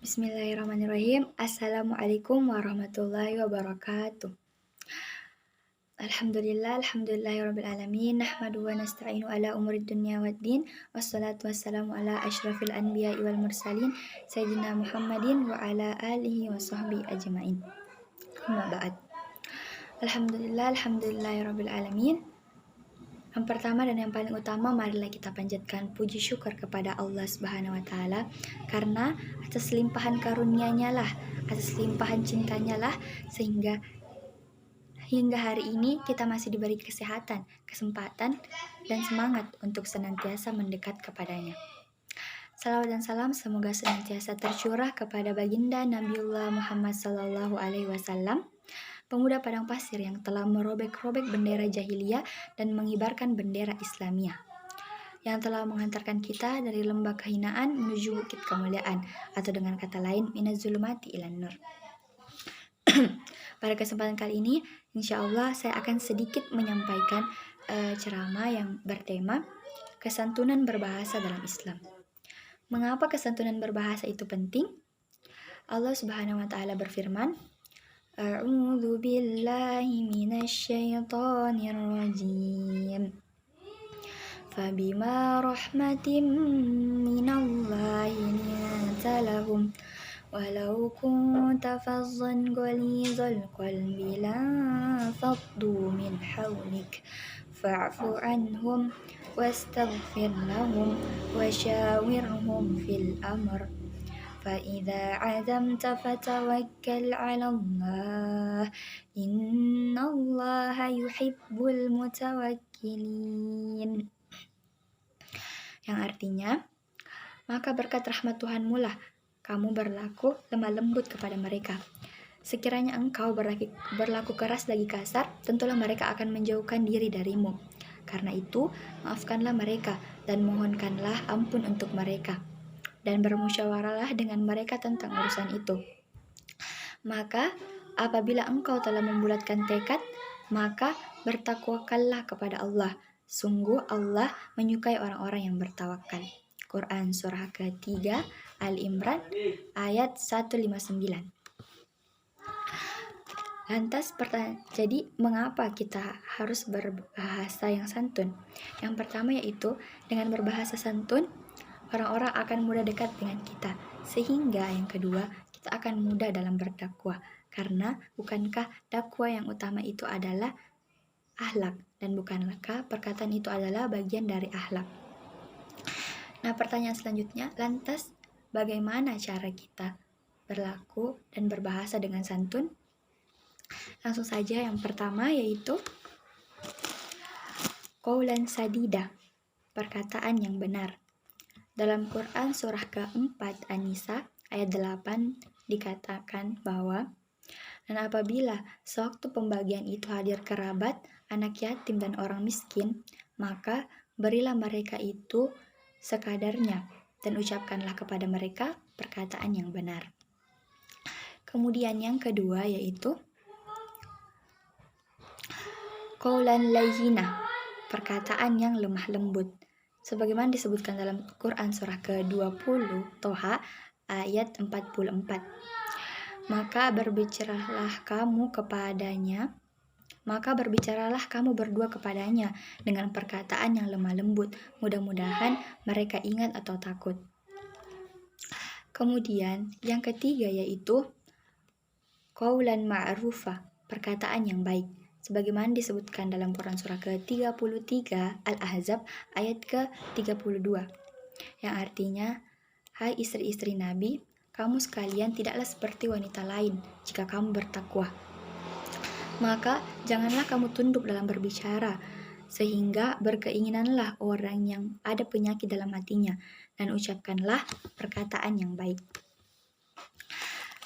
Bismillahirrahmanirrahim. Assalamualaikum warahmatullahi wabarakatuh. Alhamdulillahirabbil alamin. Nahmaduhu wa nasta'inu ala umurid dunya waddin. Wassalatu wassalamu ala asyrafil anbiya'i wal mursalin sayyidina Muhammadin wa ala alihi wa sahbihi ajmain. Amma ba'd. Alhamdulillahirabbil alamin. Yang pertama dan yang paling utama, marilah kita panjatkan puji syukur kepada Allah Subhanahu wa taala karena atas limpahan karunia-Nya lah, atas limpahan cintanya lah sehingga hingga hari ini kita masih diberi kesehatan, kesempatan dan semangat untuk senantiasa mendekat kepadanya. Salawat dan salam semoga senantiasa tercurah kepada baginda Nabiullah Muhammad sallallahu alaihi wasallam, pemuda padang pasir yang telah merobek-robek bendera jahiliyah dan mengibarkan bendera Islamiyah, yang telah menghantarkan kita dari lembah kehinaan menuju bukit kemuliaan, atau dengan kata lain minaz zulumati ilan nur. Pada kesempatan kali ini, insya Allah saya akan sedikit menyampaikan ceramah yang bertema kesantunan berbahasa dalam Islam. Mengapa kesantunan berbahasa itu penting? Allah Subhanahu wa taala berfirman, A'udzu billahi minasyaitonir rajim. Fabima rahmatin minallahi linta lahum walau kunta fazzan ghalizal qalbi lanfaddu min hawlik fa'fu anhum wastaghfir lahum wasyawirhum fil amr. فَإِذَا عَزَمْتَ فَتَوَكَّلْ عَلَى اللَّهِ إِنَّ اللَّهَ يُحِبُّ الْمُتَوَكِّلِينَ. Yang artinya, maka berkat rahmat Tuhanmu lah kamu berlaku lemah lembut kepada mereka. Sekiranya engkau berlaku keras lagi kasar, tentulah mereka akan menjauhkan diri darimu. Karena itu, maafkanlah mereka dan mohonkanlah ampun untuk mereka, dan bermusyawarahlah dengan mereka tentang urusan itu. Maka apabila engkau telah membulatkan tekad, maka bertakwakallah kepada Allah. Sungguh Allah menyukai orang-orang yang bertawakal. Quran surah ke-3 Al-Imran ayat 159. Lantas jadi mengapa kita harus berbahasa yang santun? Yang pertama yaitu dengan berbahasa santun orang-orang akan mudah dekat dengan kita. Sehingga yang kedua, kita akan mudah dalam berdakwah. Karena bukankah dakwah yang utama itu adalah akhlak, dan bukankah perkataan itu adalah bagian dari akhlak? Nah, pertanyaan selanjutnya, lantas bagaimana cara kita berlaku dan berbahasa dengan santun? Langsung saja, yang pertama yaitu qaulan sadida, perkataan yang benar. Dalam Quran surah ke-4 An-Nisa ayat 8 dikatakan bahwa, dan apabila sewaktu pembagian itu hadir kerabat, anak yatim dan orang miskin, maka berilah mereka itu sekadarnya dan ucapkanlah kepada mereka perkataan yang benar. Kemudian yang kedua yaitu qaulan layyina, perkataan yang lemah lembut. Sebagaimana disebutkan dalam Quran surah ke-20 Toha ayat 44. Maka berbicaralah kamu berdua kepadanya dengan perkataan yang lemah lembut. Mudah-mudahan mereka ingat atau takut. Kemudian yang ketiga yaitu qaulan ma'rufa, perkataan yang baik. Sebagaimana disebutkan dalam Quran surah ke-33 Al-Ahzab ayat ke-32, yang artinya, hai istri-istri Nabi, kamu sekalian tidaklah seperti wanita lain jika kamu bertakwa. Maka janganlah kamu tunduk dalam berbicara, sehingga berkeinginanlah orang yang ada penyakit dalam hatinya, dan ucapkanlah perkataan yang baik.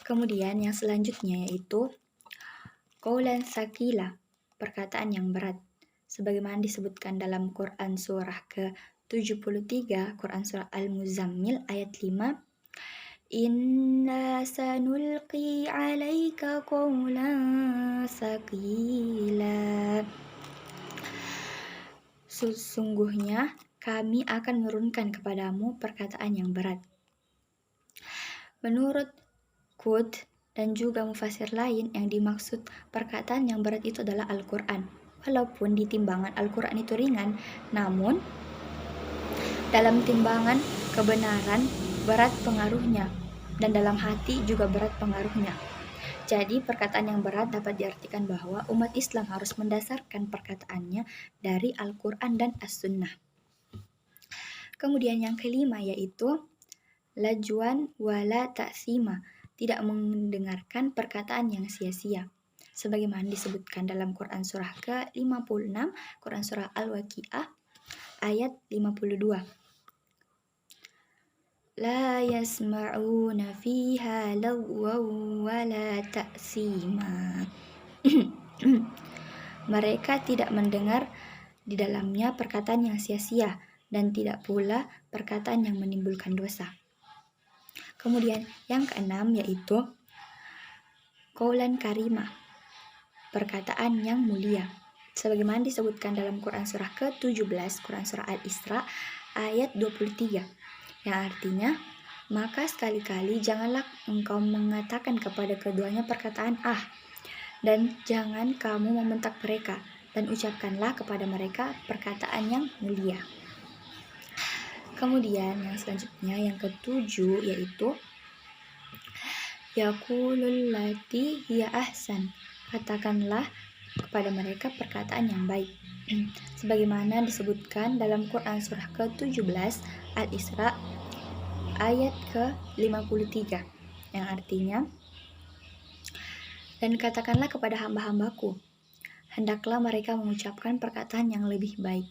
Kemudian yang selanjutnya yaitu qaulan sakila, perkataan yang berat. Sebagaimana disebutkan dalam Quran surah ke-73, Quran surah Al-Muzammil ayat 5, Inna sanulqi alaika qaulan sakila. Sesungguhnya kami akan menurunkan kepadamu perkataan yang berat. Menurut Qut dan juga mufasir lain, yang dimaksud perkataan yang berat itu adalah Al-Quran. Walaupun di timbangan Al-Quran itu ringan, namun dalam timbangan kebenaran berat pengaruhnya, dan dalam hati juga berat pengaruhnya. Jadi perkataan yang berat dapat diartikan bahwa umat Islam harus mendasarkan perkataannya dari Al-Quran dan As-Sunnah. Kemudian yang kelima yaitu lajuan wala ta'sima, tidak mendengarkan perkataan yang sia-sia. Sebagaimana disebutkan dalam Quran surah ke-56, Quran surah Al-Waqiah ayat 52. La yasma'una fiha lagwan wala ta'sima. Mereka tidak mendengar di dalamnya perkataan yang sia-sia dan tidak pula perkataan yang menimbulkan dosa. Kemudian yang keenam yaitu qaulan karima, perkataan yang mulia. Sebagaimana disebutkan dalam Quran surah ke-17, Quran surah Al-Isra ayat 23. Yang artinya, maka sekali-kali janganlah engkau mengatakan kepada keduanya perkataan dan jangan kamu membentak mereka, dan ucapkanlah kepada mereka perkataan yang mulia. Kemudian yang selanjutnya, yang ketujuh yaitu yaqulul lati hiya ahsan, katakanlah kepada mereka perkataan yang baik. Sebagaimana disebutkan dalam Quran surah ke-17 Al-Isra ayat ke-53, yang artinya, dan katakanlah kepada hamba-hambaku, hendaklah mereka mengucapkan perkataan yang lebih baik.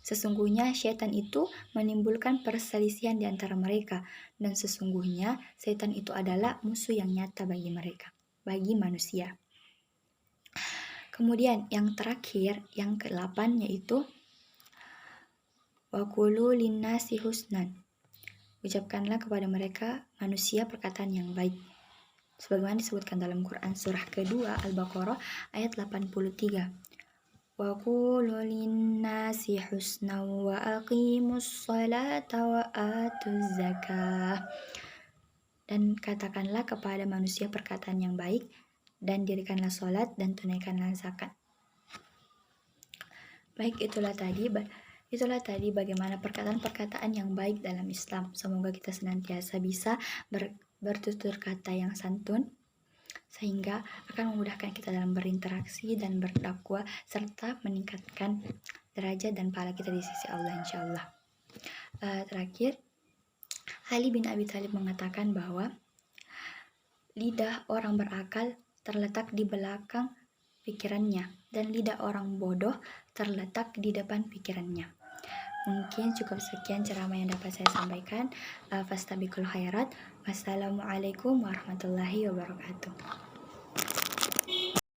Sesungguhnya syaitan itu menimbulkan perselisihan di antara mereka, dan sesungguhnya syaitan itu adalah musuh yang nyata bagi mereka, bagi manusia. Kemudian yang terakhir, yang ke-8 yaitu waqulu linnasi husnan, ucapkanlah kepada mereka manusia perkataan yang baik. Sebagaimana disebutkan dalam Quran surah kedua Al-Baqarah ayat 83. Wa qulu linnasi husna wa aqimus salata wa atuz zakah. Dan katakanlah kepada manusia perkataan yang baik, dan dirikanlah salat dan tunaikanlah zakat. Baik, itulah tadi bagaimana perkataan-perkataan yang baik dalam Islam. Semoga kita senantiasa bisa bertutur kata yang santun, sehingga akan memudahkan kita dalam berinteraksi dan berdakwah, serta meningkatkan derajat dan pahala kita di sisi Allah, insya Allah. Terakhir, Ali bin Abi Thalib mengatakan bahwa lidah orang berakal terletak di belakang pikirannya, dan lidah orang bodoh terletak di depan pikirannya. Mungkin cukup sekian ceramah yang dapat saya sampaikan. Fastabiqul khairat. Wassalamualaikum warahmatullahi wabarakatuh.